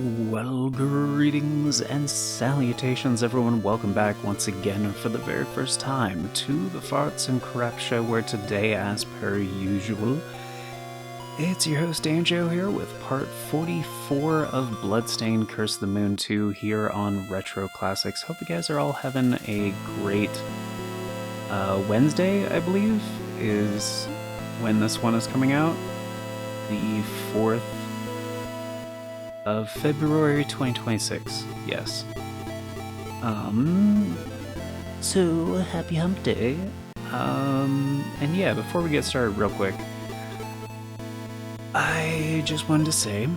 Well, greetings and salutations, everyone. Welcome back once again for the very first time to the Farts and Crap Show, where today, as per usual, it's your host Anjo here with part 44 of Bloodstained Curse of the Moon 2 here on Retro Classics. Hope you guys are all having a great Wednesday, I believe, is when this one is coming out. The 4th of February 2026, yes. So happy hump day. And yeah, before we get started real quick, I just wanted to say,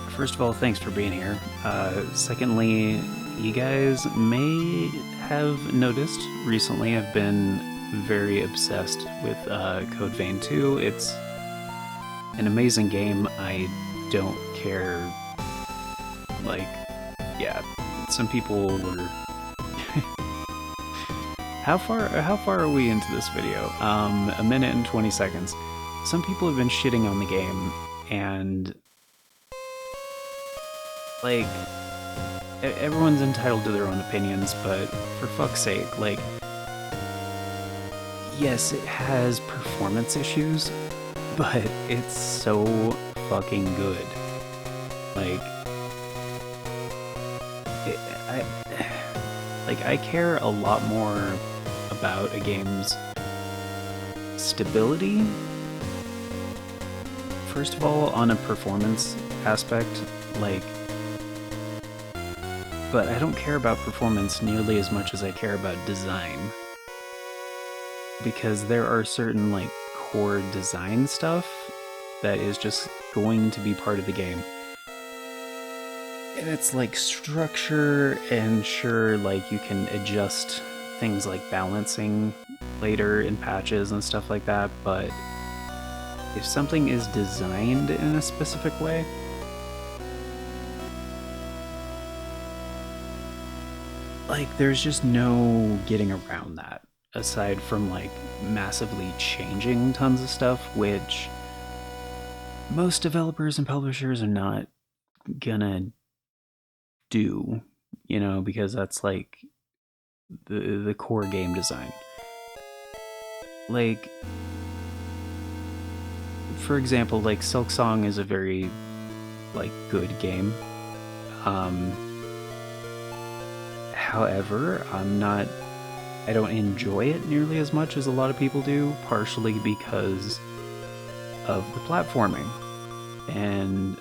first of all, thanks for being here. Secondly, you guys may have noticed recently I've been very obsessed with Code Vein 2. It's an amazing game. I don't care, like, yeah, some people were how far are we into this video? A minute and 20 seconds. Some people have been shitting on the game, and like, everyone's entitled to their own opinions, but for fuck's sake, like, yes, it has performance issues, but it's so fucking good. Like, I care a lot more about a game's stability, first of all, on a performance aspect, like, but I don't care about performance nearly as much as I care about design, because there are certain, like, core design stuff that is just going to be part of the game. And it's like structure, and sure, like, you can adjust things like balancing later in patches and stuff like that, but if something is designed in a specific way, like, there's just no getting around that, aside from, like, massively changing tons of stuff, which most developers and publishers are not gonna do, you know, because that's like the core game design. Like, for example, like, Silksong is a very, like, good game. However, I don't enjoy it nearly as much as a lot of people do, partially because of the platforming, and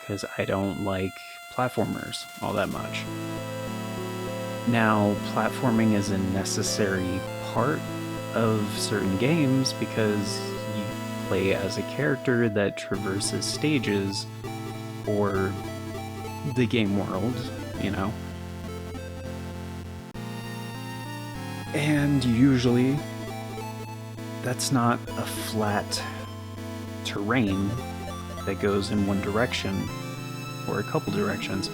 because I don't like platformers all that much. Now, platforming is a necessary part of certain games because you play as a character that traverses stages or the game world, you know? And usually, that's not a flat terrain that goes in one direction or a couple directions.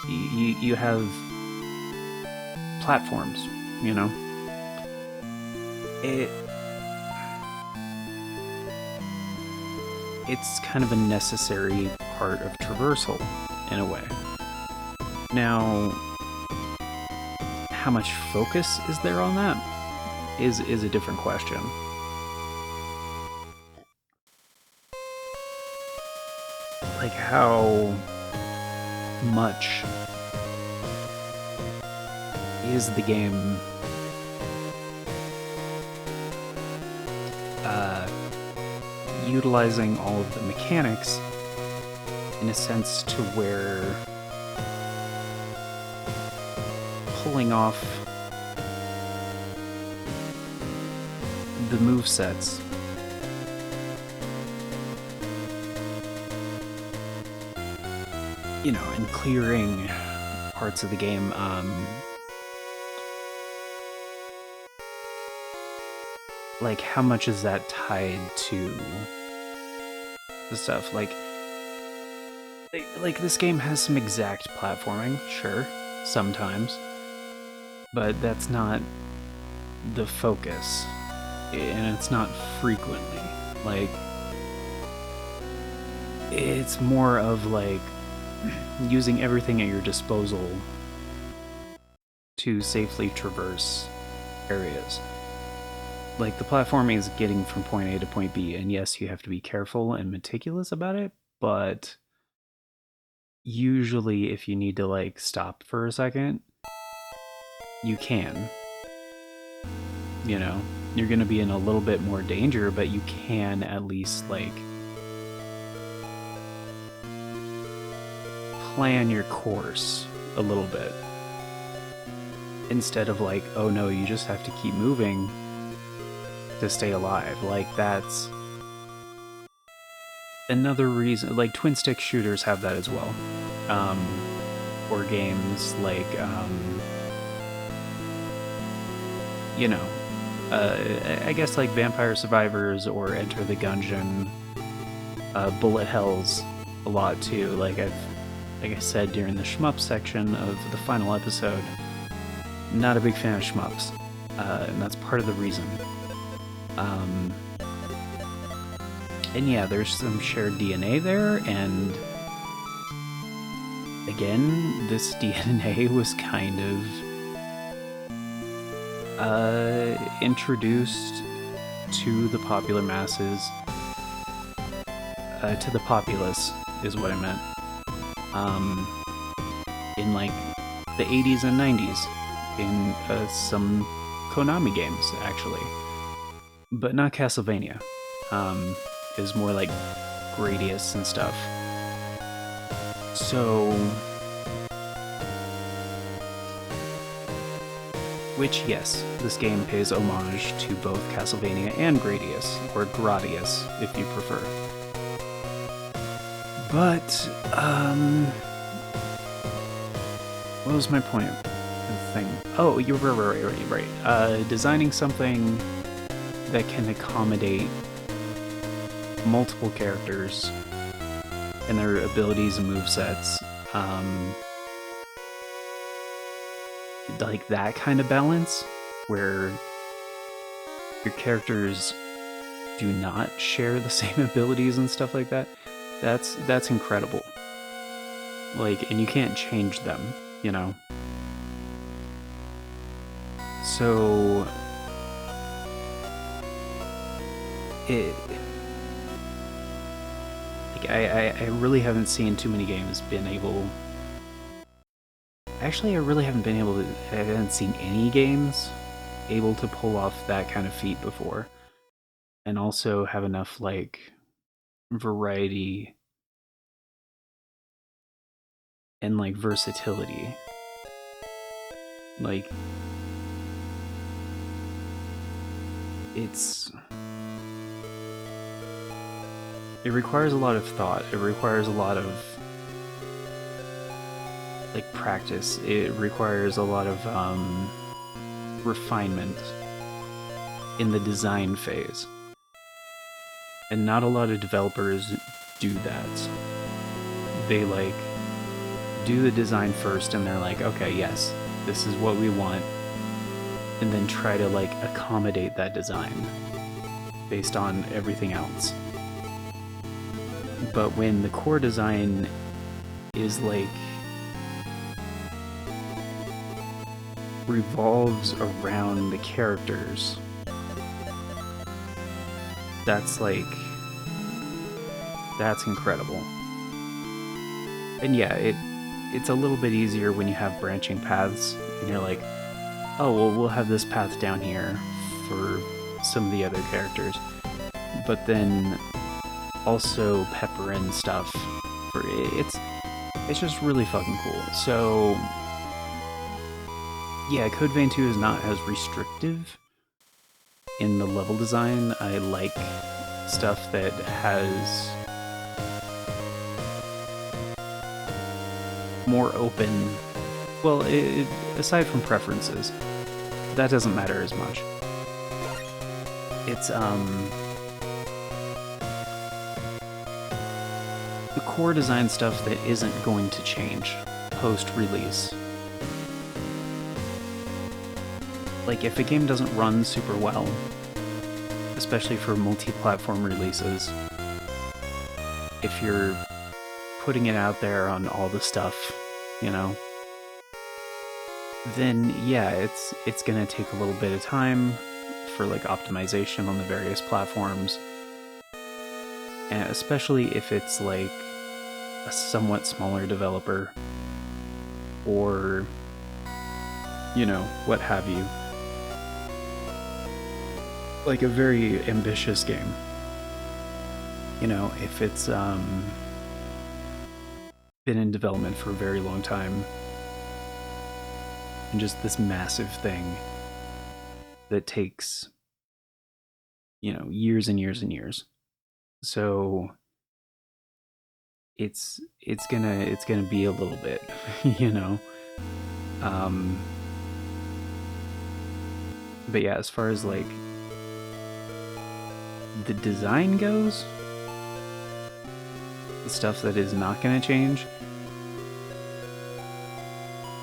You have platforms, you know? It's kind of a necessary part of traversal, in a way. Now, how much focus is there on that is a different question. Like, how much is the game utilizing all of the mechanics in a sense to where pulling off the movesets you know, and clearing parts of the game, like, how much is that tied to the stuff? Like, this game has some exact platforming, sure, sometimes, but that's not the focus, and it's not frequently. Like, it's more of like using everything at your disposal to safely traverse areas. Like, the platforming is getting from point A to point B, and yes, you have to be careful and meticulous about it, but usually if you need to, like, stop for a second, you can. You know, you're gonna be in a little bit more danger, but you can at least, like, plan your course a little bit. Instead of like, oh no, you just have to keep moving to stay alive. Like, that's another reason. Like, twin stick shooters have that as well. Or games like, you know, I guess like Vampire Survivors or Enter the Gungeon, bullet hells a lot too. Like I said during the shmup section of the final episode, not a big fan of shmups, and that's part of the reason. And yeah, there's some shared DNA there, and again, this DNA was kind of introduced to the popular masses, to the populace is what I meant, in like the 80s and 90s, in some Konami games, actually. But not Castlevania. Is more like Gradius and stuff. So, which, yes, this game pays homage to both Castlevania and Gradius, or Gradius, if you prefer. But, what was my point of the thing? Oh, you're right. Designing something that can accommodate multiple characters and their abilities and movesets, like that kind of balance where your characters do not share the same abilities and stuff like that, that's incredible. Like, and you can't change them, you know? So I really haven't seen too many games been able... Actually, I haven't seen any games able to pull off that kind of feat before. And also have enough, like, variety and, like, versatility. Like, it requires a lot of thought. It requires a lot of, like, practice. It requires a lot of refinement in the design phase. And not a lot of developers do that. They, like, do the design first and they're like, okay, yes, this is what we want. And then try to, like, accommodate that design based on everything else. But when the core design is, like, revolves around the characters, that's, like, that's incredible. And yeah, it's a little bit easier when you have branching paths, and you're like, oh, well, we'll have this path down here for some of the other characters. But then also pepper in stuff for it's just really fucking cool. So yeah, Code Vein 2 is not as restrictive in the level design. I like stuff that has more open, well, aside from preferences, that doesn't matter as much. It's the core design stuff that isn't going to change post-release. Like, if a game doesn't run super well, especially for multi-platform releases, if you're putting it out there on all the stuff, you know, then yeah, it's gonna take a little bit of time for like optimization on the various platforms, and especially if it's like a somewhat smaller developer or, you know, what have you, like a very ambitious game. You know, if it's been in development for a very long time and just this massive thing that takes, you know, years and years and years. So it's gonna be a little bit, you know. But yeah, as far as like the design goes, the stuff that is not gonna change,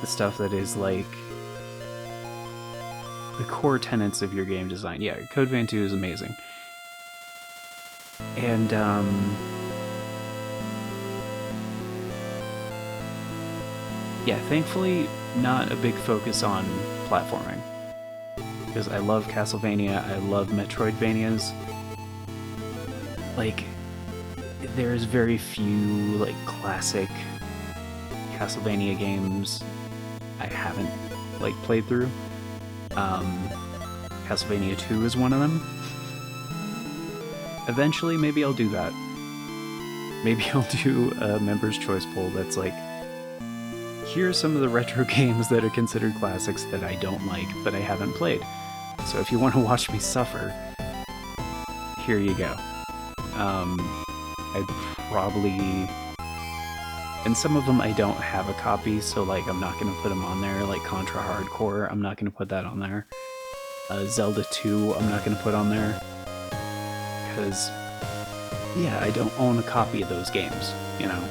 the stuff that is like the core tenets of your game design, yeah, Code Vein 2 is amazing. And yeah, thankfully not a big focus on platforming, because I love Castlevania, I love Metroidvanias. Like, there's very few like classic Castlevania games I haven't like played through. Castlevania 2 is one of them. Eventually, maybe I'll do that. Maybe I'll do a Members' Choice poll that's like, here are some of the retro games that are considered classics that I don't like, but I haven't played. So if you want to watch me suffer, here you go. I'd probably... And some of them I don't have a copy, so like I'm not going to put them on there, like Contra Hardcore, I'm not going to put that on there. Zelda 2, I'm not going to put on there. Because, yeah, I don't own a copy of those games, you know.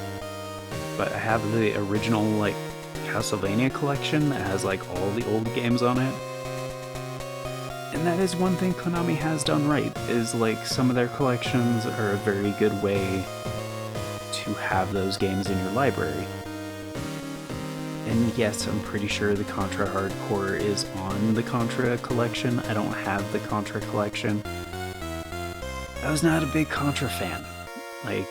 But I have the original, like, Castlevania collection that has, like, all the old games on it. And that is one thing Konami has done right, is, like, some of their collections are a very good way to have those games in your library. And yes, I'm pretty sure the Contra Hardcore is on the Contra collection. I don't have the Contra collection. I was not a big Contra fan. Like,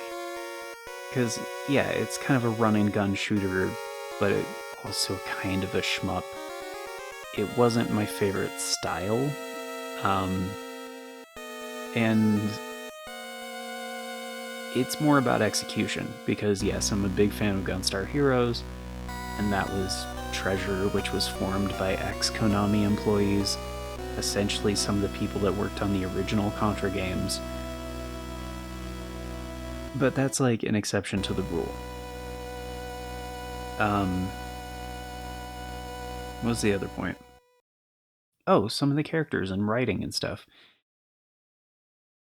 because, yeah, it's kind of a run-and-gun shooter, but it also kind of a shmup. It wasn't my favorite style. And it's more about execution, because yes, I'm a big fan of Gunstar Heroes, and that was Treasure, which was formed by ex-Konami employees, essentially some of the people that worked on the original Contra games. But that's like an exception to the rule. What was the other point? Oh, some of the characters and writing and stuff.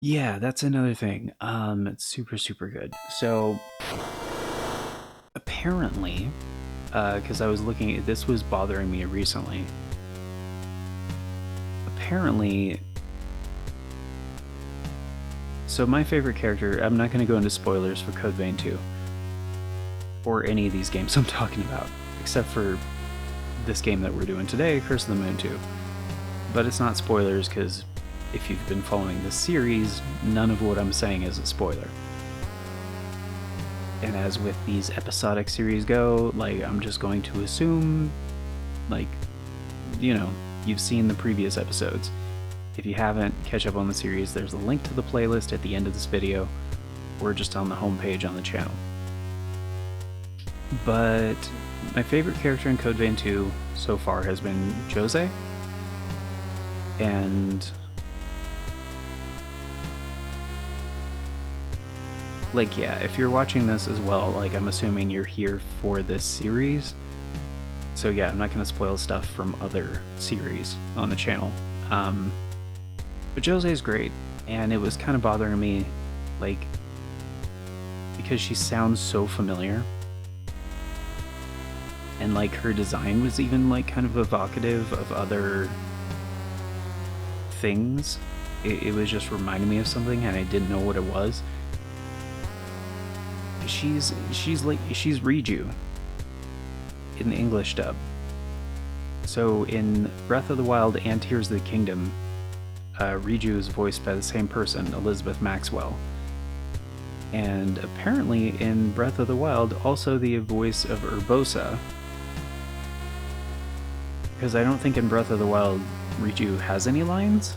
Yeah, that's another thing. It's super, super good. So, apparently, because I was looking at this, was bothering me recently. Apparently, so my favorite character, I'm not going to go into spoilers for Code Vein 2, or any of these games I'm talking about, except for this game that we're doing today, Curse of the Moon 2. But it's not spoilers, because if you've been following this series, none of what I'm saying is a spoiler. And as with these episodic series go, like, I'm just going to assume, like, you know, you've seen the previous episodes. If you haven't, catch up on the series. There's a link to the playlist at the end of this video, or just on the homepage on the channel. But my favorite character in Code Vein 2 so far has been Jose. And like, yeah, if you're watching this as well, like, I'm assuming you're here for this series. So yeah, I'm not going to spoil stuff from other series on the channel. But Jose's great, and it was kind of bothering me, like, because she sounds so familiar. And like, her design was even like kind of evocative of other things. It was just reminding me of something, and I didn't know what it was. she's Riju in the English dub. So in Breath of the Wild and Tears of the Kingdom, Riju is voiced by the same person, Elizabeth Maxwell. And apparently in Breath of the Wild, also the voice of Urbosa. Because I don't think in Breath of the Wild Riju has any lines.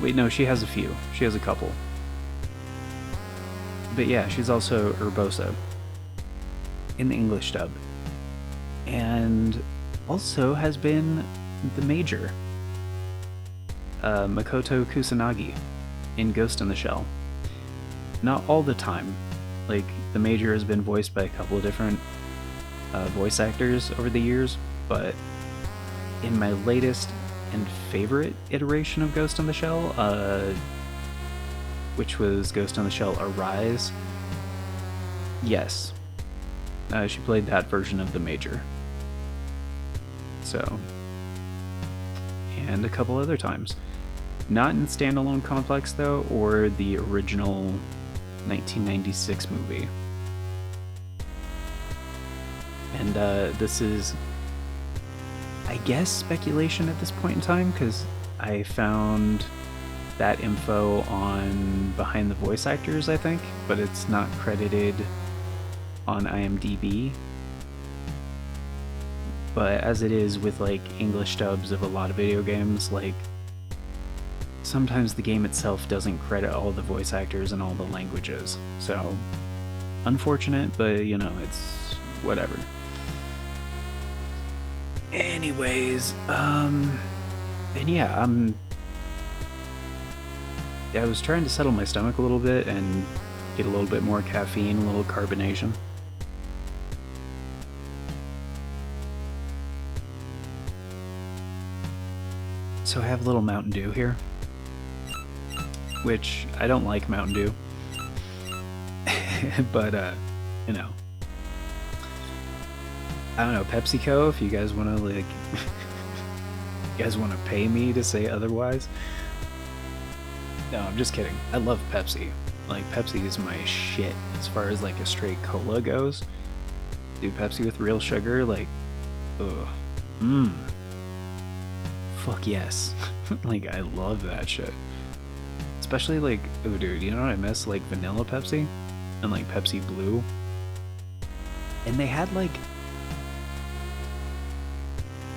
Wait, no, she has a few. She has a couple. But yeah, she's also Urbosa in the English dub. And also has been the Major, Makoto Kusanagi, in Ghost in the Shell. Not all the time. Like, the Major has been voiced by a couple of different voice actors over the years, but in my latest and favorite iteration of Ghost in the Shell, which was Ghost in the Shell Arise, yes, she played that version of the Major. So, and a couple other times. Not in Standalone Complex though, or the original 1996 movie. And this is, I guess, speculation at this point in time, because I found that info on Behind the Voice Actors, I think, but it's not credited on IMDb. But as it is with like English dubs of a lot of video games, like sometimes the game itself doesn't credit all the voice actors in all the languages. So unfortunate, but you know, it's whatever. Anyways, and yeah, I was trying to settle my stomach a little bit and get a little bit more caffeine, a little carbonation. So I have a little Mountain Dew here, which I don't like Mountain Dew, but you know, I don't know, PepsiCo, if you guys want to like, you guys want to pay me to say otherwise. No, I'm just kidding. I love Pepsi. Like, Pepsi is my shit as far as like a straight cola goes. Dude, Pepsi with real sugar, like, ugh. Fuck yes. Like, I love that shit. Especially like, oh dude, you know what I miss? Like vanilla Pepsi and like Pepsi Blue. And they had like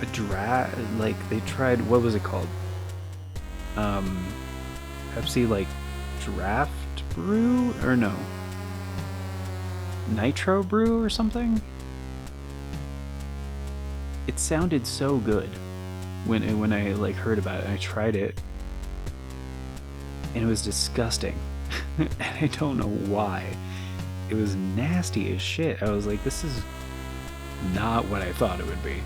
a like they tried, what was it called? Pepsi like Draft Brew, or no, Nitro Brew or something. It sounded so good when I like heard about it. I tried it and it was disgusting. And I don't know why. It was nasty as shit. I was like, this is not what I thought it would be.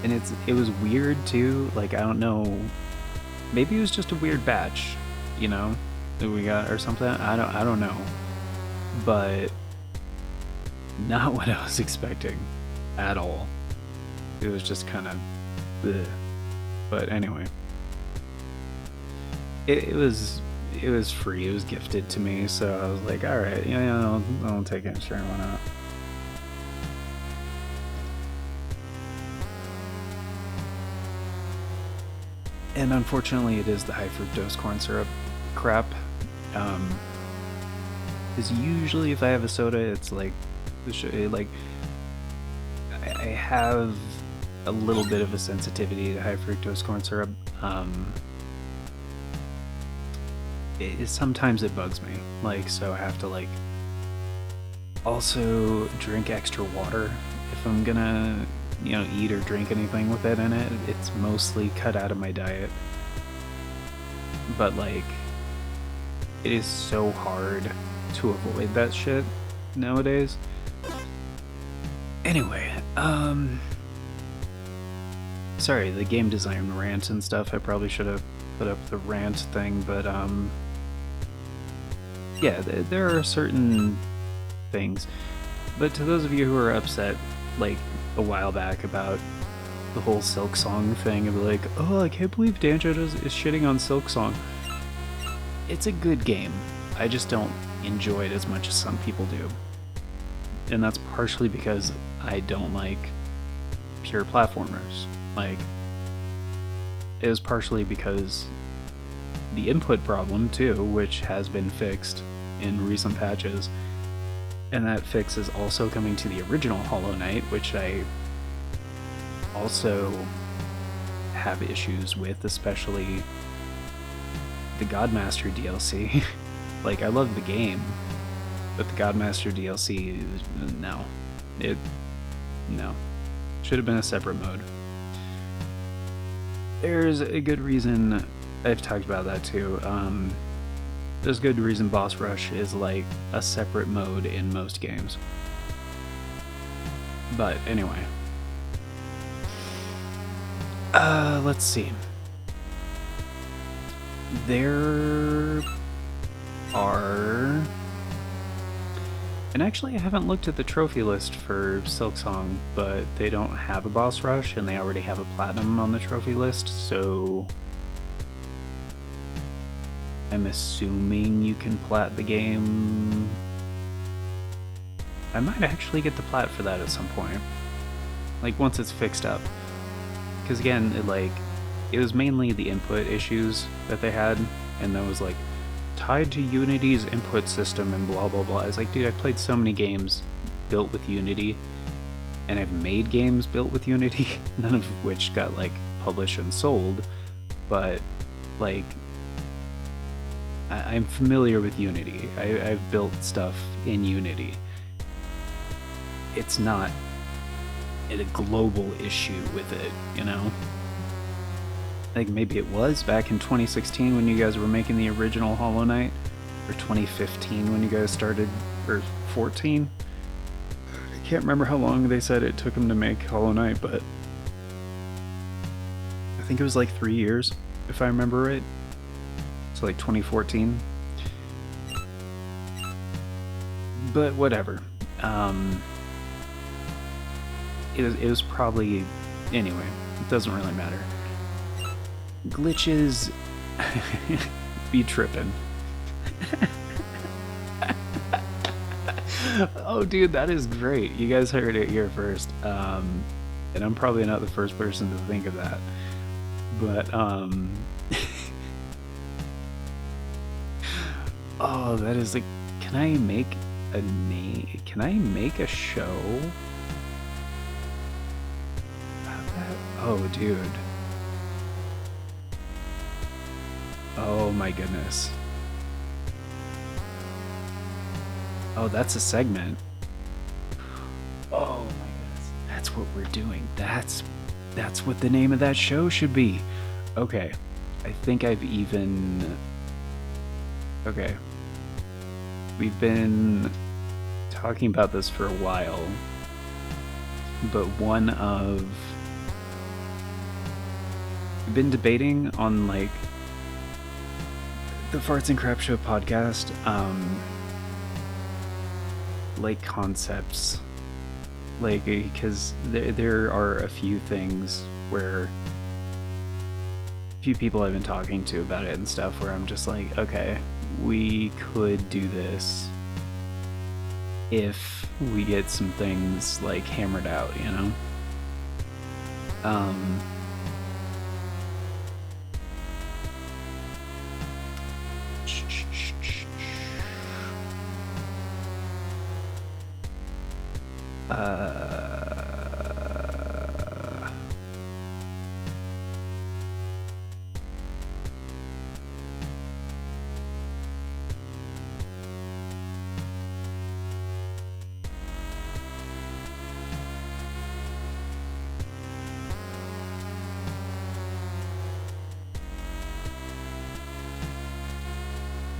And it was weird too. Like, I don't know, maybe it was just a weird batch, you know, that we got or something. I don't know, but not what I was expecting at all. It was just kind of bleh. But anyway, it was free. It was gifted to me, so I was like, all right, yeah, I'll take it. Sure, why not? And unfortunately, it is the high fructose corn syrup crap. Because usually, if I have a soda, it's like I have a little bit of a sensitivity to high fructose corn syrup. Sometimes it bugs me, like, so I have to like also drink extra water if I'm gonna, you know, eat or drink anything with it in it. It's mostly cut out of my diet, but like, it is so hard to avoid that shit nowadays. Anyway, sorry, the game design rant and stuff, I probably should have put up the rant thing, but yeah, there are certain things. But to those of you who are upset, like, a while back about the whole Silk Song thing, of like, oh, I can't believe Danjo is shitting on Silk Song. It's a good game. I just don't enjoy it as much as some people do. And that's partially because I don't like pure platformers. Like, it was partially because the input problem too, which has been fixed in recent patches, and that fix is also coming to the original Hollow Knight, which I also have issues with, especially the Godmaster DLC. Like, I love the game, but the Godmaster DLC, no. Should have been a separate mode. There's a good reason, I've talked about that too, there's a good reason Boss Rush is like a separate mode in most games. But anyway. Let's see. There are... And actually I haven't looked at the trophy list for Silksong, but they don't have a Boss Rush and they already have a Platinum on the trophy list, so... I'm assuming you can plat the game. I might actually get the plat for that at some point. Like, once it's fixed up. Because again, it was mainly the input issues that they had, and that was like, tied to Unity's input system and blah blah blah. I was like, dude, I've played so many games built with Unity, and I've made games built with Unity, none of which got, like, published and sold, but, like, I'm familiar with Unity. I've built stuff in Unity. It's not a global issue with it, you know? Like, maybe it was back in 2016 when you guys were making the original Hollow Knight, or 2015 when you guys started, or 14? I can't remember how long they said it took them to make Hollow Knight, but I think it was like 3 years, if I remember right. So like 2014. But whatever. It was probably... Anyway, it doesn't really matter. Glitches... be trippin'. Oh, dude, that is great. You guys heard it here first. And I'm probably not the first person to think of that. But, oh, that is like... Can I make a name? Can I make a show? Oh, dude. Oh my goodness. Oh, that's a segment. Oh my goodness. That's what we're doing. That's what the name of that show should be. Okay. I think I've even... Okay. We've been talking about this for a while, but we've been debating on, like, the Farts and Crap Show podcast, like, concepts, like, because there are a few things where a few people I've been talking to about it and stuff where I'm just like, okay, we could do this if we get some things, like, hammered out, you know?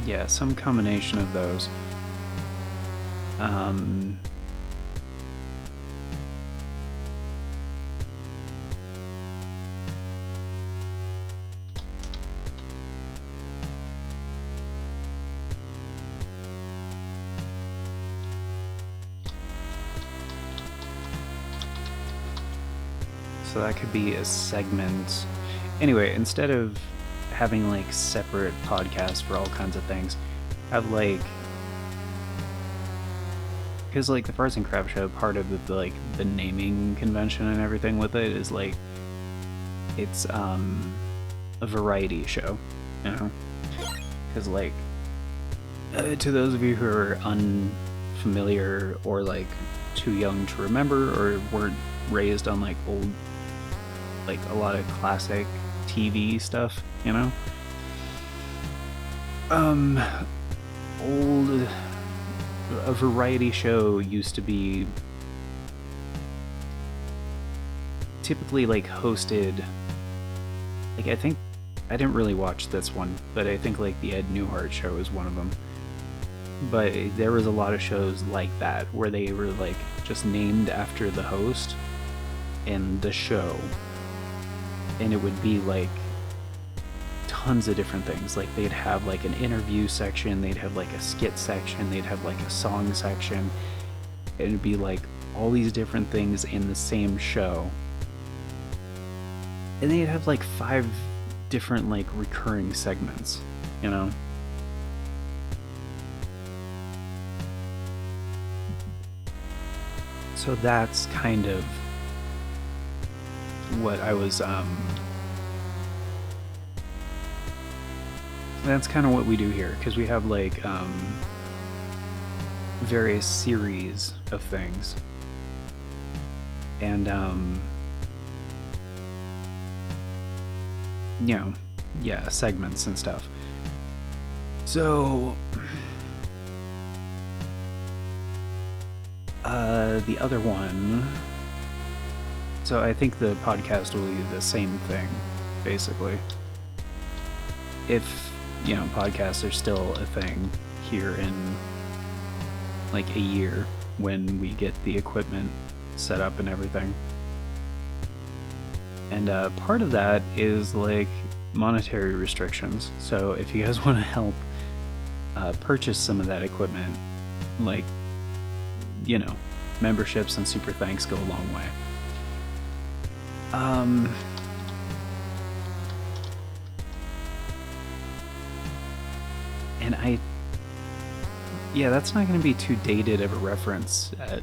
Yeah, some combination of those. So that could be a segment. Anyway, instead of having, like, separate podcasts for all kinds of things, have, like, because like the Farts and Crap Show, part of the naming convention and everything with it is like it's a variety show, you know, because like to those of you who are unfamiliar or like too young to remember or weren't raised on like old, like a lot of classic TV stuff, you know, a variety show used to be typically like hosted, like I think, I didn't really watch this one, but I think like the Ed Newhart show is one of them. But there was a lot of shows like that where they were like just named after the host and the show, and it would be like tons of different things. Like they'd have like an interview section, they'd have like a skit section, they'd have like a song section. It'd be like all these different things in the same show, and they'd have like 5 different like recurring segments, you know. So that's kind of what I was that's kind of what we do here, because we have like various series of things, and you know, yeah, segments and stuff. So the other one, so I think the podcast will be the same thing, basically. If, you know, podcasts are still a thing here in like a year when we get the equipment set up and everything. And part of that is like monetary restrictions. So if you guys want to help purchase some of that equipment, like, you know, memberships and super thanks go a long way. And yeah, that's not going to be too dated of a reference at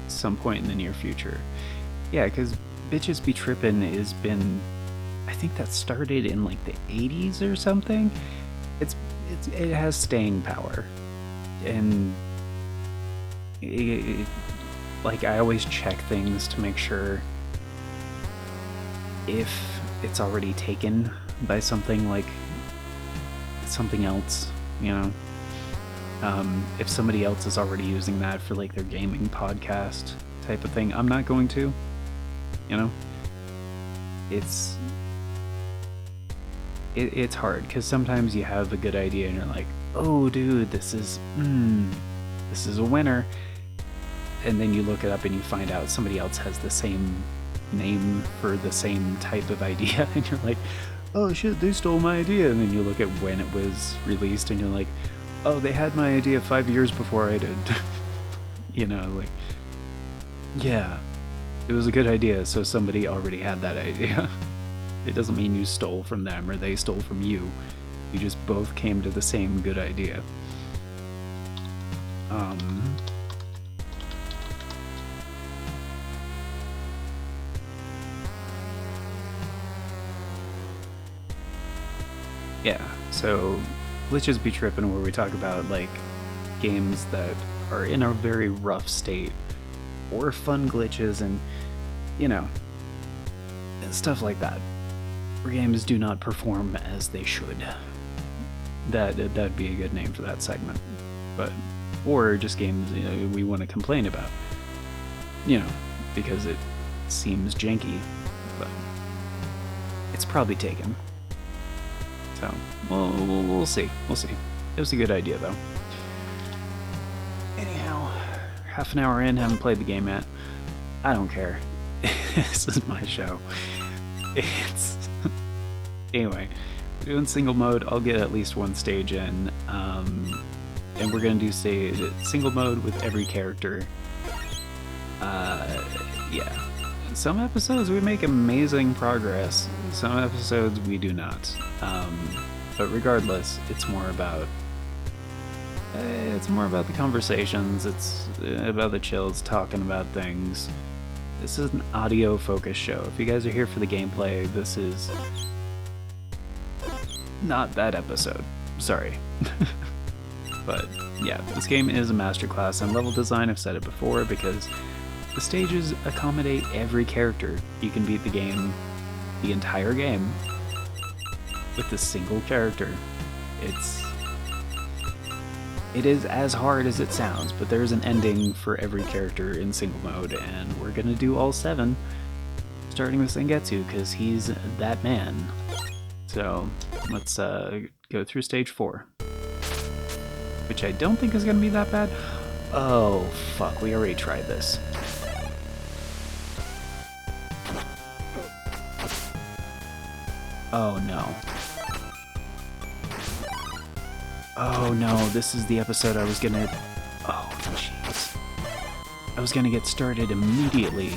some point in the near future. Yeah, because Bitches Be Trippin' has been, I think that started in like the 80s or something. It has staying power, and like I always check things to make sure if it's already taken by something like something else, you know. If somebody else is already using that for like their gaming podcast type of thing, I'm not going to, you know. It's hard because sometimes you have a good idea and you're like, oh dude, this is a winner, and then you look it up and you find out somebody else has the same name for the same type of idea, and you're like, oh shit, they stole my idea. And then you look at when it was released and you're like, oh, they had my idea 5 years before I did. You know, like, yeah, it was a good idea, so somebody already had that idea. It doesn't mean you stole from them or they stole from you. You just both came to the same good idea. Yeah, so Glitches Be Trippin', where we talk about like games that are in a very rough state, or fun glitches, and you know, stuff like that, where games do not perform as they should. That'd be a good name for that segment. But or just games, you know, we want to complain about, you know, because it seems janky, but it's probably taken. So, we'll see. We'll see. It was a good idea, though. Anyhow, half an hour in, haven't played the game yet. I don't care. This is my show. Anyway, we're doing single mode. I'll get at least one stage in. And we're going to do single mode with every character. Yeah. Some episodes we make amazing progress. Some episodes we do not. But regardless, it's more about It's more about the conversations, it's about the chills, talking about things. This is an audio-focused show. If you guys are here for the gameplay, this is not that episode. Sorry. But yeah, this game is a masterclass in level design. I've said it before because the stages accommodate every character. You can beat the game, the entire game, with a single character. It is as hard as it sounds, but there's an ending for every character in single mode, and we're gonna do all 7, starting with Sengetsu, because he's that man. So let's go through stage 4, which I don't think is gonna be that bad. Oh fuck, we already tried this. Oh no. Oh no, this is the episode I was gonna... Oh jeez. I was gonna get started immediately.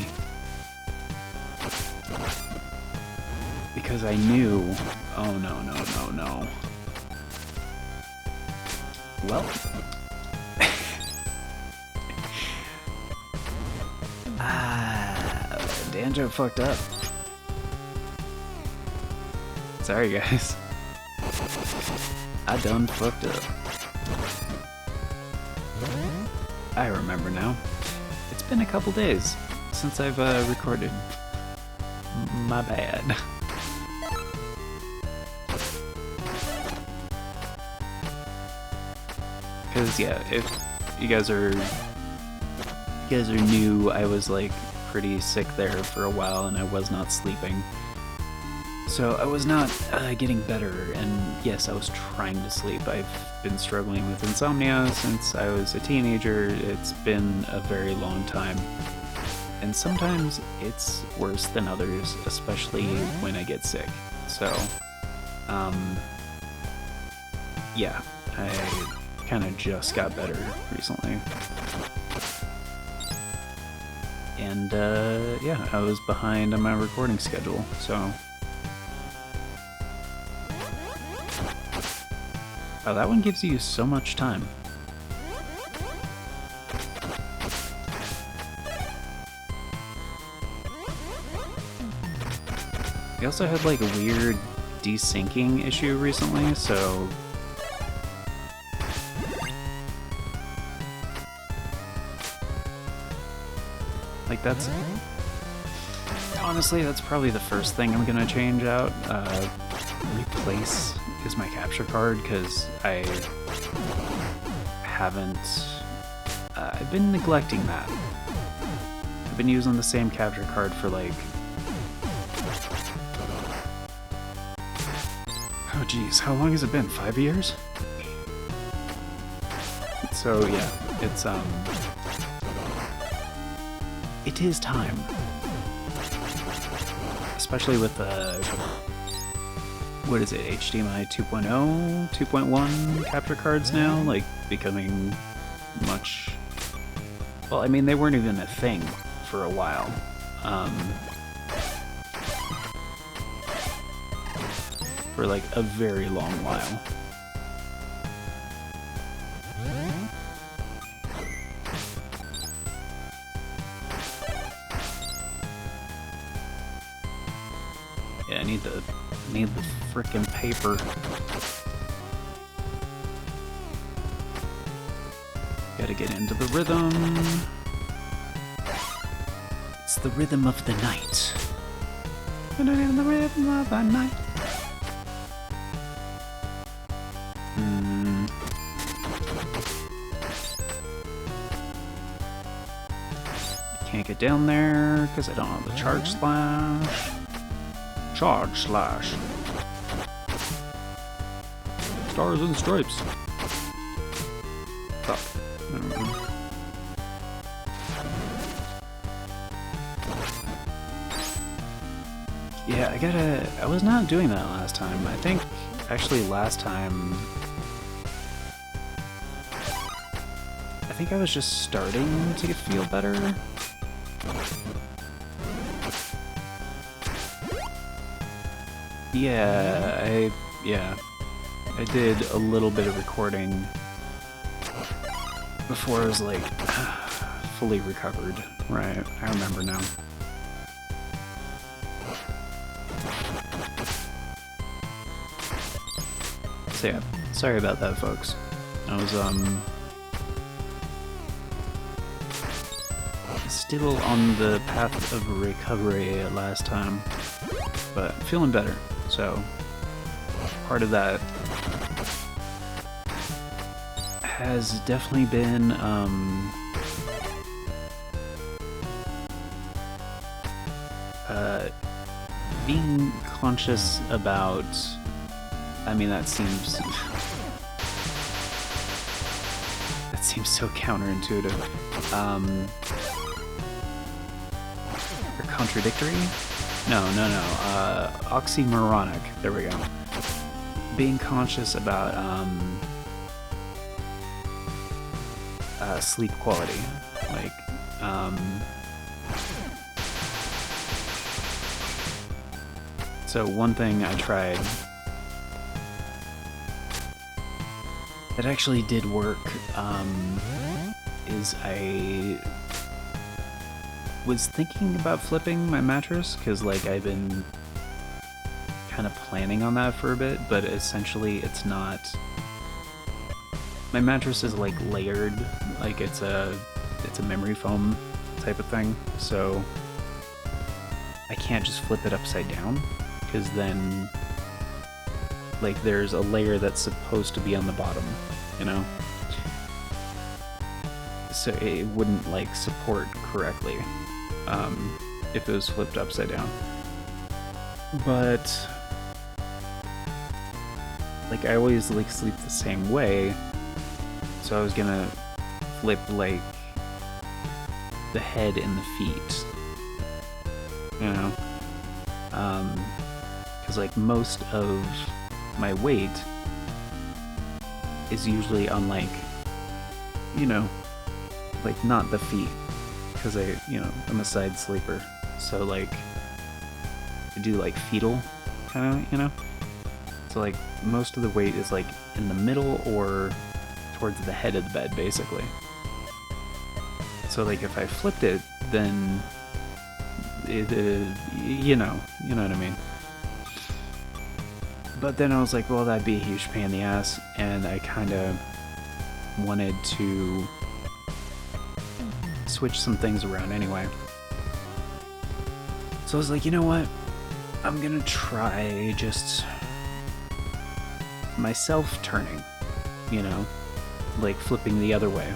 Because I knew... Oh no, no, no, no. Well... Danjo fucked up. Sorry guys. I done fucked up. I remember now. It's been a couple days since I've recorded. My bad. Because yeah, if you guys are new, I was like pretty sick there for a while and I was not sleeping. So I was not getting better, and yes, I was trying to sleep. I've been struggling with insomnia since I was a teenager. It's been a very long time. And sometimes it's worse than others, especially when I get sick. So, yeah, I kind of just got better recently. And, yeah, I was behind on my recording schedule, so... Oh, that one gives you so much time. We also had like a weird desyncing issue recently, so... Like that's... Honestly, that's probably the first thing I'm gonna change out. Replace is my capture card, because I haven't... I've been neglecting that. I've been using the same capture card for like... Oh geez, how long has it been? 5 years? So yeah, it's it is time. Especially with what is it, HDMI 2.0, 2.1 capture cards now, like becoming much... Well, I mean, they weren't even a thing for a while. For like a very long while. Yeah, I need the frickin' paper. Gotta get into the rhythm. It's the rhythm of the night. The rhythm of the night. Can't get down there because I don't have the charge slash. Charge slash. Stars and stripes. Fuck. Yeah, I was not doing that last time. I think, actually last time... I think I was just starting to feel better. Yeah, I did a little bit of recording before I was like fully recovered. Right, I remember now. So yeah, sorry about that, folks. I was still on the path of recovery last time, but feeling better. So part of that has definitely been being conscious about, I mean, that seems so counterintuitive, or contradictory? No, oxymoronic, there we go. Being conscious about sleep quality, like so one thing I tried that actually did work is I was thinking about flipping my mattress, because like I've been kind of planning on that for a bit, but essentially it's not. My mattress is like layered, like it's a memory foam type of thing, so I can't just flip it upside down, because then like there's a layer that's supposed to be on the bottom, you know? So it wouldn't like support correctly if it was flipped upside down. But like I always like sleep the same way, so I was gonna flip like the head and the feet, you know? Because like most of my weight is usually on like, you know, like not the feet, because I'm a side sleeper, so like I do like fetal kind of, you know? So like most of the weight is like in the middle or towards the head of the bed, basically. So like if I flipped it, then it you know what I mean. But then I was like, well, that'd be a huge pain in the ass, and I kind of wanted to switch some things around anyway. So I was like, you know what? I'm gonna try just myself turning, you know, like flipping the other way.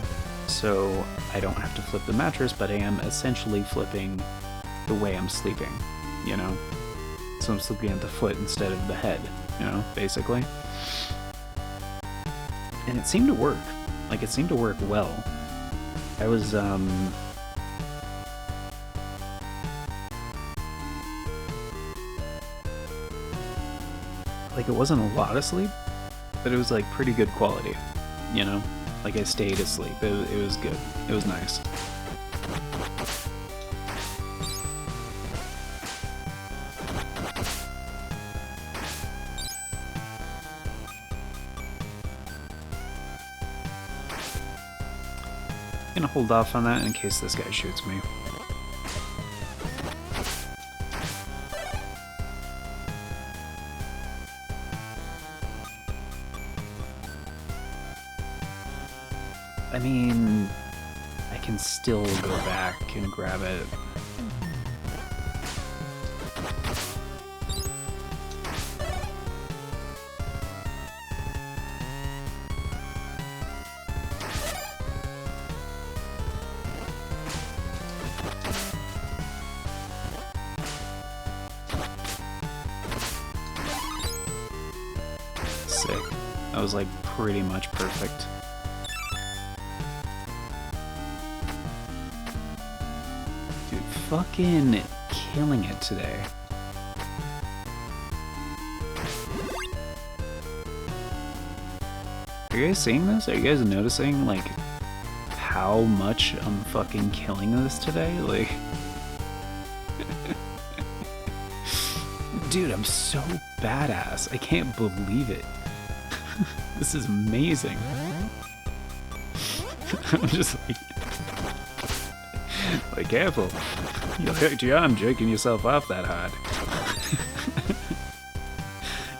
So I don't have to flip the mattress, but I am essentially flipping the way I'm sleeping, you know? So I'm sleeping at the foot instead of the head, you know, basically. And it seemed to work. Like, it seemed to work well. I was, like, it wasn't a lot of sleep, but it was, like, pretty good quality, you know? Like, I stayed asleep. It was good. It was nice. I'm gonna hold off on that in case this guy shoots me. I mean, I can still go back and grab it. Sick. That was like pretty much perfect. Dude, fucking killing it today. Are you guys seeing this? Are you guys noticing, like, how much I'm fucking killing this today? Like... Dude, I'm so badass. I can't believe it. This is amazing. I'm just like careful. You'll hurt your arm jerking yourself off that hard.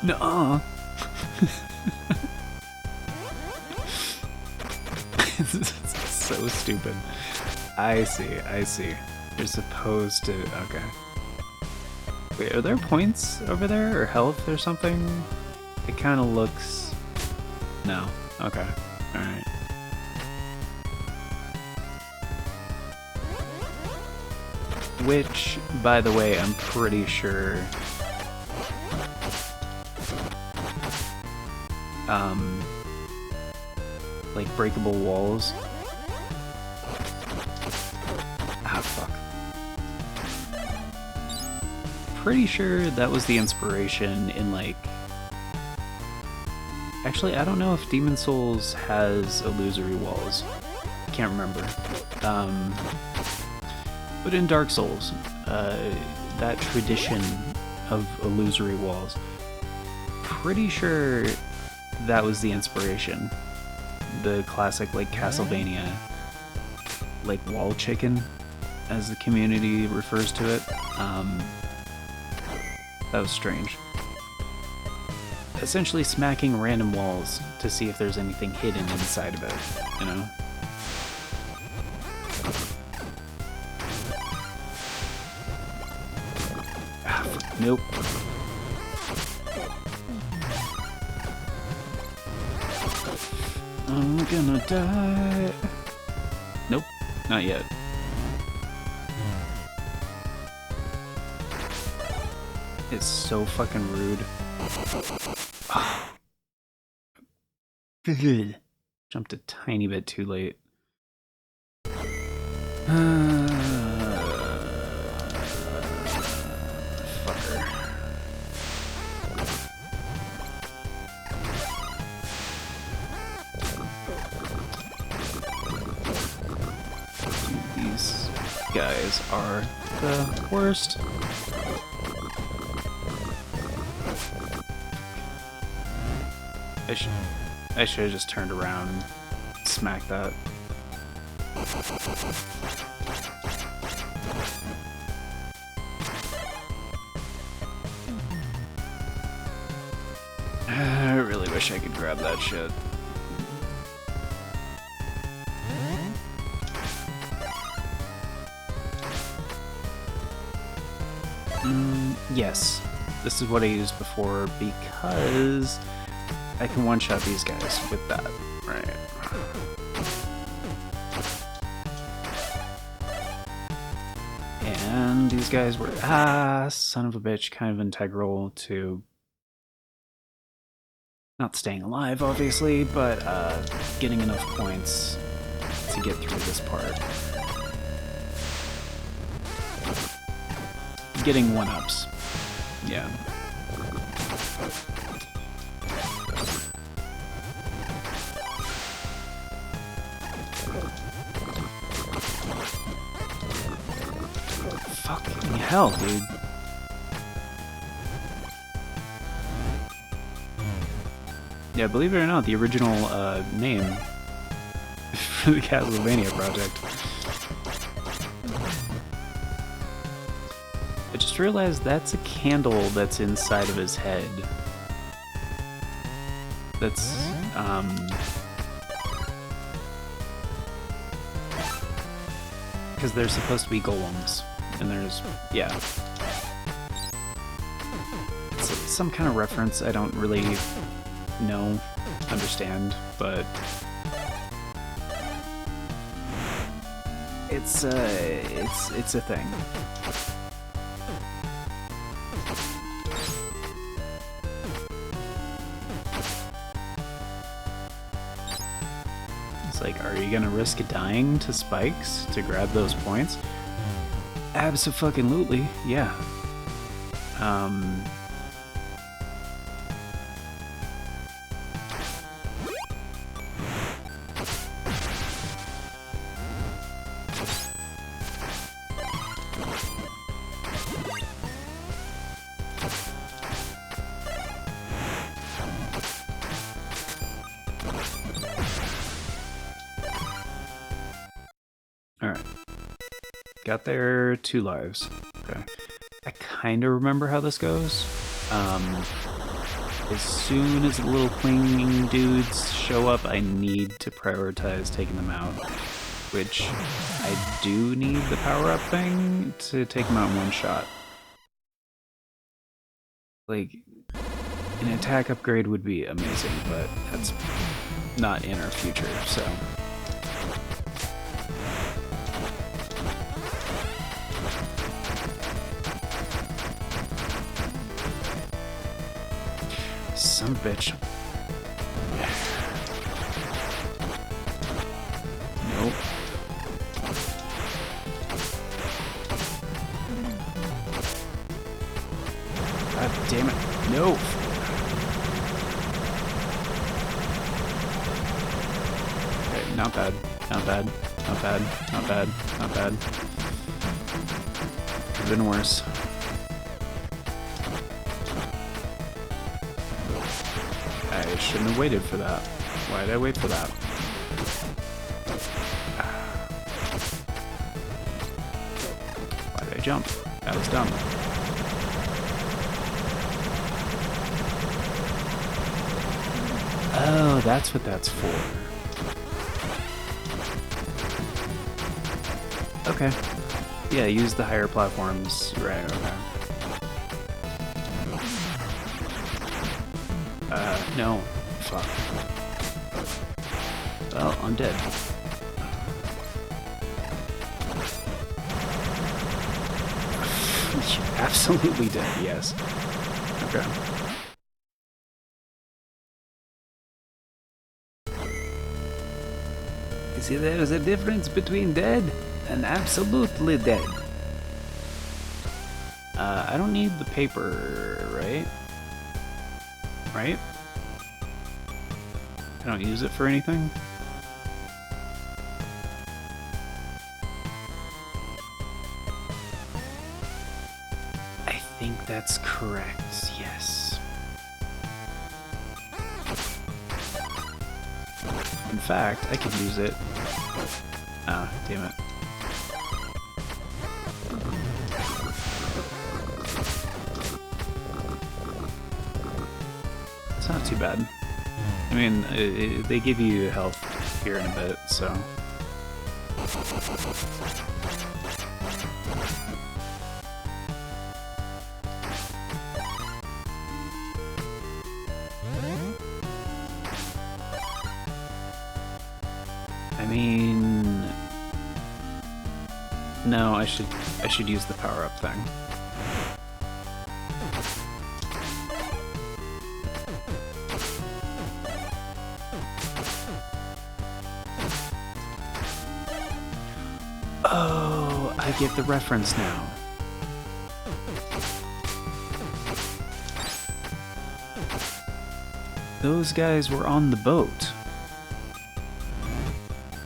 Nuh-uh. So stupid. I see. You're supposed to... Okay. Wait, are there points over there? Or health or something? It kind of looks... No. Okay. Alright. Which, by the way, I'm pretty sure... like breakable walls. Ah, fuck. Pretty sure that was the inspiration in, like... Actually, I don't know if Demon Souls has illusory walls. Can't remember. But in Dark Souls, that tradition of illusory walls, pretty sure that was the inspiration. The classic, like, Castlevania, like, wall chicken, as the community refers to it. That was strange. Essentially smacking random walls to see if there's anything hidden inside of it, you know? Ah, nope. I'm gonna die. Nope, not yet. It's so fucking rude. Jumped a tiny bit too late. Fucker. These guys are the worst. I should have just turned around and smacked that. I really wish I could grab that shit. Yes, this is what I used before because I can one-shot these guys with that, right? And these guys were, son of a bitch, kind of integral to not staying alive, obviously, but getting enough points to get through this part. Getting one-ups, yeah. Fucking hell, dude. Yeah, believe it or not, the original name for the Castlevania project. I just realized that's a candle that's inside of his head. That's, because they're supposed to be golems. And there's, yeah. It's some kind of reference I don't really understand, but it's a thing. It's like, are you gonna risk dying to spikes to grab those points? Abso-fucking-lutely, yeah. got their 2 lives. Okay. I kind of remember how this goes. As soon as the little clinging dudes show up, I need to prioritize taking them out. Which, I do need the power-up thing to take them out in one shot. Like, an attack upgrade would be amazing, but that's not in our future, so... Some bitch. Nope. God damn it. No. Okay, not bad. Not bad. Not bad. Not bad. Not bad. Could have been worse. I shouldn't have waited for that. Why did I wait for that? Why did I jump? That was dumb. Oh, that's what that's for. Okay. Yeah, use the higher platforms. Right, okay. No. Fuck. Well, I'm dead. Absolutely dead, yes. Okay. You see, there's a difference between dead and absolutely dead. I don't need the paper, right? Right? I don't use it for anything? I think that's correct, yes. In fact, I could use it. Ah, damn it. It's not too bad. I mean, they give you health here in a bit, so... I mean... No, I should use the power-up thing. Oh, I get the reference now. Those guys were on the boat.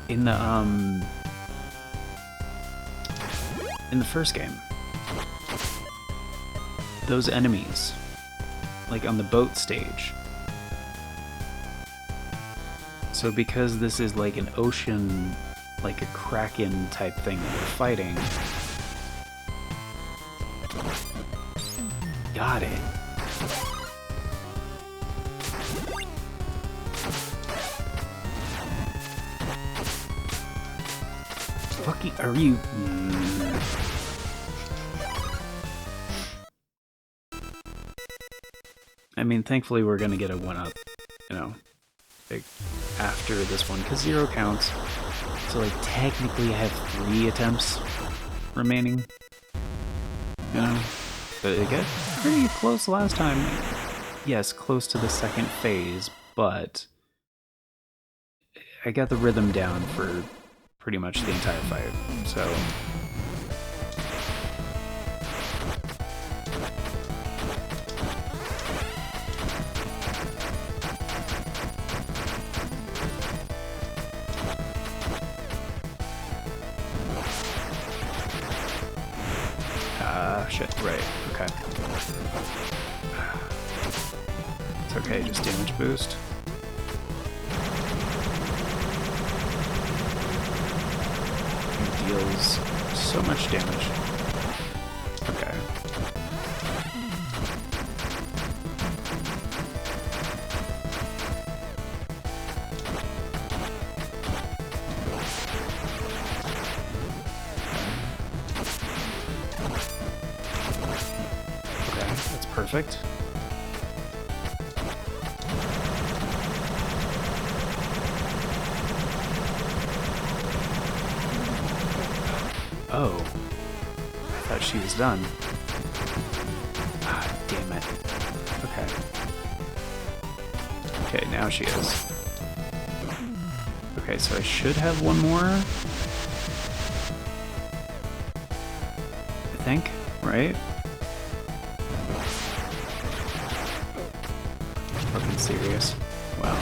In the first game. Those enemies. Like on the boat stage. So because this is like an ocean, like a kraken type thing that we're fighting. Got it. Fucking, are you? I mean, thankfully we're gonna get a 1-up, you know, like after this one, because 0 counts. So, like, technically I have 3 attempts remaining, you know, but it got pretty close last time. Yes, close to the second phase, but I got the rhythm down for pretty much the entire fight, so... Shit, right, okay. It's okay, just damage boost. It deals so much damage. Okay. Okay, that's perfect. Oh, I thought she was done. Ah, damn it. Okay. Okay, now she is. Okay, so I should have one more. I think, right? Fucking serious. Wow.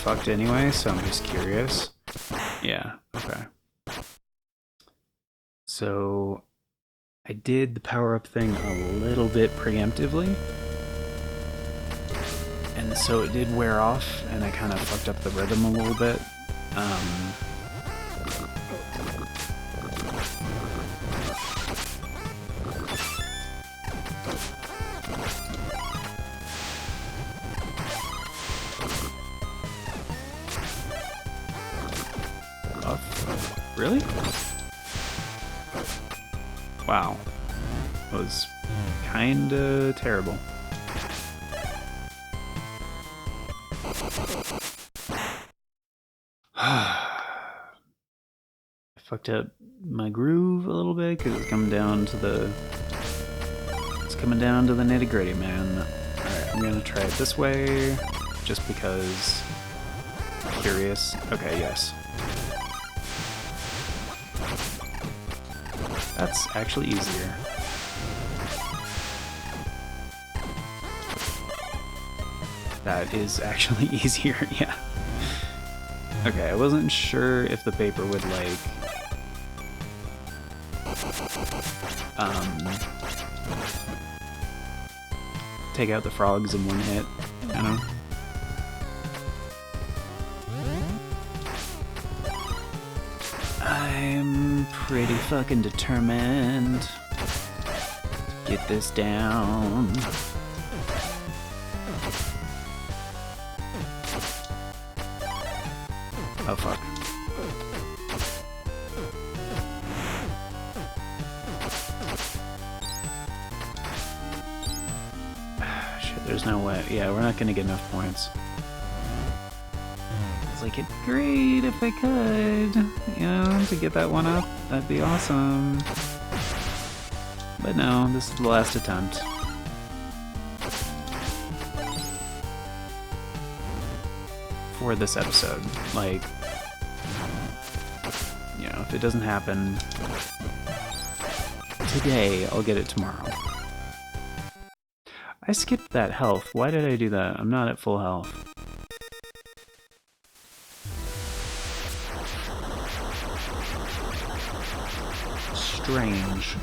Fucked anyway, so I'm just curious. Yeah, okay. So I did the power-up thing a little bit preemptively, and so it did wear off, and I kind of fucked up the rhythm a little bit. Really? Wow. That was kinda terrible. I fucked up my groove a little bit because it's coming down to the nitty-gritty, man. Alright, I'm gonna try it this way just because I'm curious. Okay, yes. That's actually easier. That is actually easier, yeah. Okay, I wasn't sure if the paper would, like, take out the frogs in one hit, you know? I'm pretty fucking determined to get this down. Oh fuck. Shit, there's no way. Yeah, we're not gonna get enough points. Like, it'd be great if I could, you know, to get that one up. That'd be awesome. But no, this is the last attempt. For this episode. Like, you know, if it doesn't happen today, I'll get it tomorrow. I skipped that health. Why did I do that? I'm not at full health. Strange.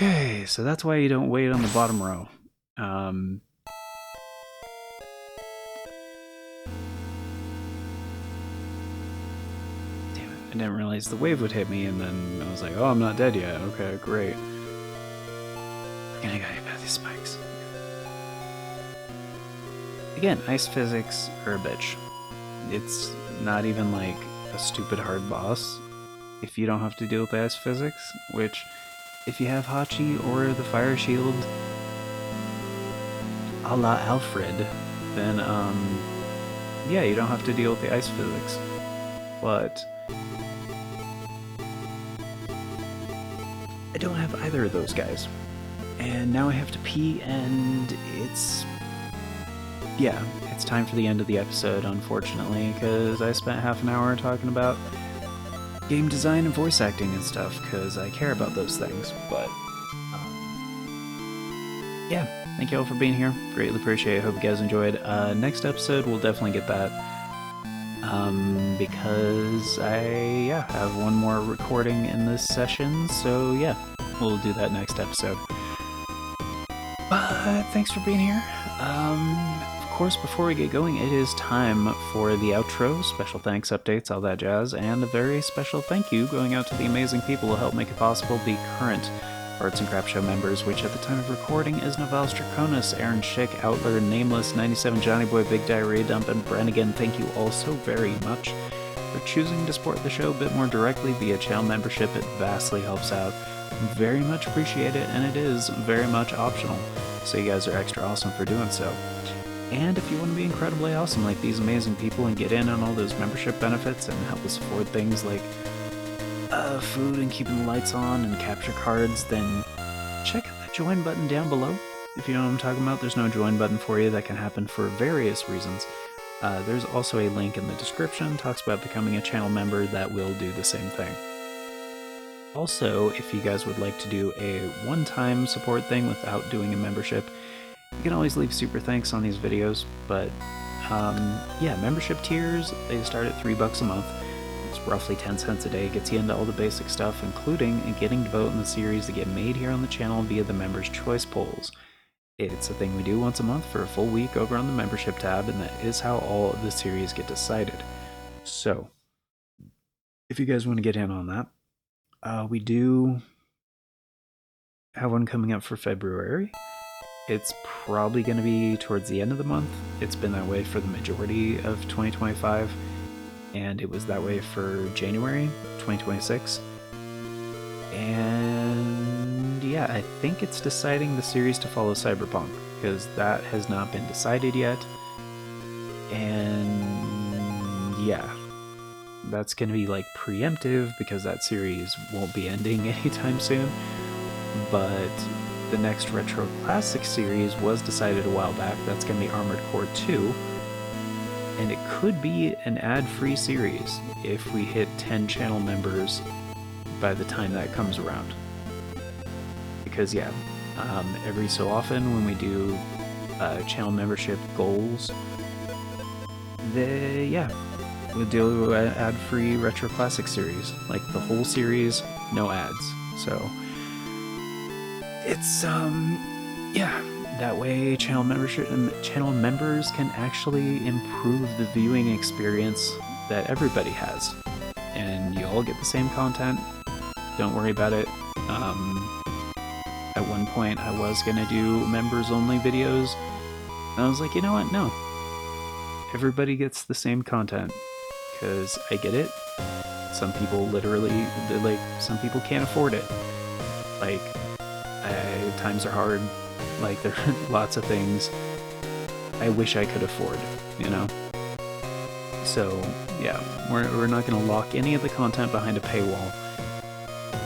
Okay, so that's why you don't wait on the bottom row. Damn it, I didn't realize the wave would hit me, and then I was like, oh, I'm not dead yet. Okay, great. And I gotta get past these spikes. Again, ice physics are a bitch. It's not even like a stupid hard boss if you don't have to deal with ice physics, which, if you have Hachi or the Fire Shield a la Alfred, then, yeah, you don't have to deal with the ice physics. But I don't have either of those guys. And now I have to pee, and it's... yeah, it's time for the end of the episode, unfortunately, because I spent half an hour talking about game design and voice acting and stuff, because I care about those things, but... yeah, thank you all for being here. Greatly appreciate it. Hope you guys enjoyed. Next episode, we'll definitely get that. Because I have one more recording in this session, so yeah, we'll do that next episode. But thanks for being here. Of course, before we get going, it is time for the outro, special thanks, updates, all that jazz, and a very special thank you going out to the amazing people who help make it possible, the current Arts and Crap Show members, which at the time of recording is Navals Draconis, Aaron Schick, Outler, Nameless, 97 Johnny Boy, Big Diarrhea Dump, and Brannigan. Thank you all so very much for choosing to support the show a bit more directly via channel membership. It vastly helps out. Very much appreciate it, and it is very much optional, so you guys are extra awesome for doing so. And if you want to be incredibly awesome like these amazing people and get in on all those membership benefits and help us afford things like food and keeping the lights on and capture cards, then check out the join button down below. If you know what I'm talking about, there's no join button for you. That can happen for various reasons. There's also a link in the description, talks about becoming a channel member, that will do the same thing. Also, if you guys would like to do a one-time support thing without doing a membership, you can always leave super thanks on these videos, but yeah, membership tiers, they start at $3 a month. It's roughly 10 cents a day, gets you into all the basic stuff, including getting to vote in the series that get made here on the channel via the Members' Choice Polls. It's a thing we do once a month for a full week over on the membership tab, and that is how all of the series get decided. So, if you guys want to get in on that, we do have one coming up for February. It's probably going to be towards the end of the month. It's been that way for the majority of 2025. And it was that way for January 2026. And yeah, I think it's deciding the series to follow Cyberpunk, because that has not been decided yet. And yeah, that's going to be like preemptive, because that series won't be ending anytime soon. But the next Retro Classic series was decided a while back. That's going to be Armored Core 2. And it could be an ad-free series if we hit 10 channel members by the time that comes around. Because yeah, every so often when we do channel membership goals, we'll do an ad-free Retro Classic series. Like the whole series, no ads. So it's yeah. That way, channel members can actually improve the viewing experience that everybody has. And you all get the same content. Don't worry about it. At one point, I was going to do members-only videos. And I was like, you know what? No. Everybody gets the same content. Because I get it. Some people literally, some people can't afford it. Like, times are hard. Like, there are lots of things I wish I could afford, you know? So, yeah, we're not going to lock any of the content behind a paywall.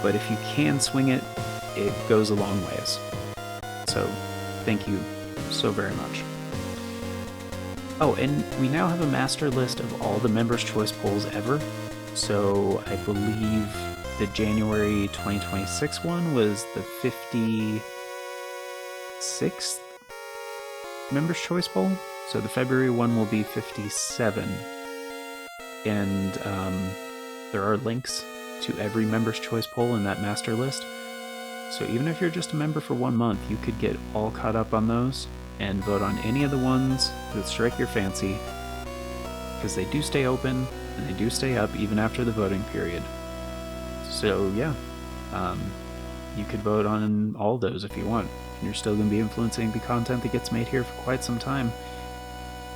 But if you can swing it, it goes a long ways. So, thank you so very much. Oh, and we now have a master list of all the Members' Choice Polls ever. So, I believe the January 2026 one was the 56th Members' Choice Poll. So the February one will be 57. And there are links to every Members' Choice Poll in that master list. So even if you're just a member for 1 month, you could get all caught up on those and vote on any of the ones that strike your fancy, because they do stay open and they do stay up even after the voting period. So yeah, you could vote on all those if you want, and you're still going to be influencing the content that gets made here for quite some time,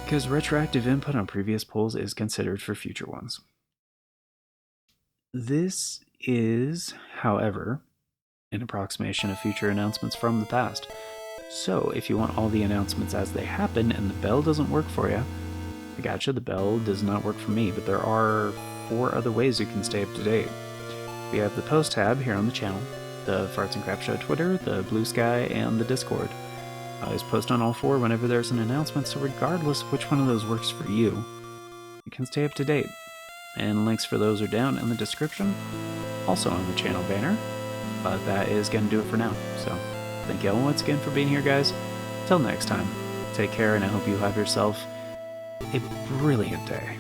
because retroactive input on previous polls is considered for future ones. This is, however, an approximation of future announcements from the past. So if you want all the announcements as they happen and the bell doesn't work for you, I gotcha, the bell does not work for me, but there are 4 other ways you can stay up to date. We have the post tab here on the channel, the Farts and Crap Show Twitter, the Bluesky, and the Discord. I always post on all 4 whenever there's an announcement, so regardless of which one of those works for you, you can stay up to date. And links for those are down in the description, also on the channel banner. But that is going to do it for now. So, thank you all once again for being here, guys. Till next time, take care, and I hope you have yourself a brilliant day.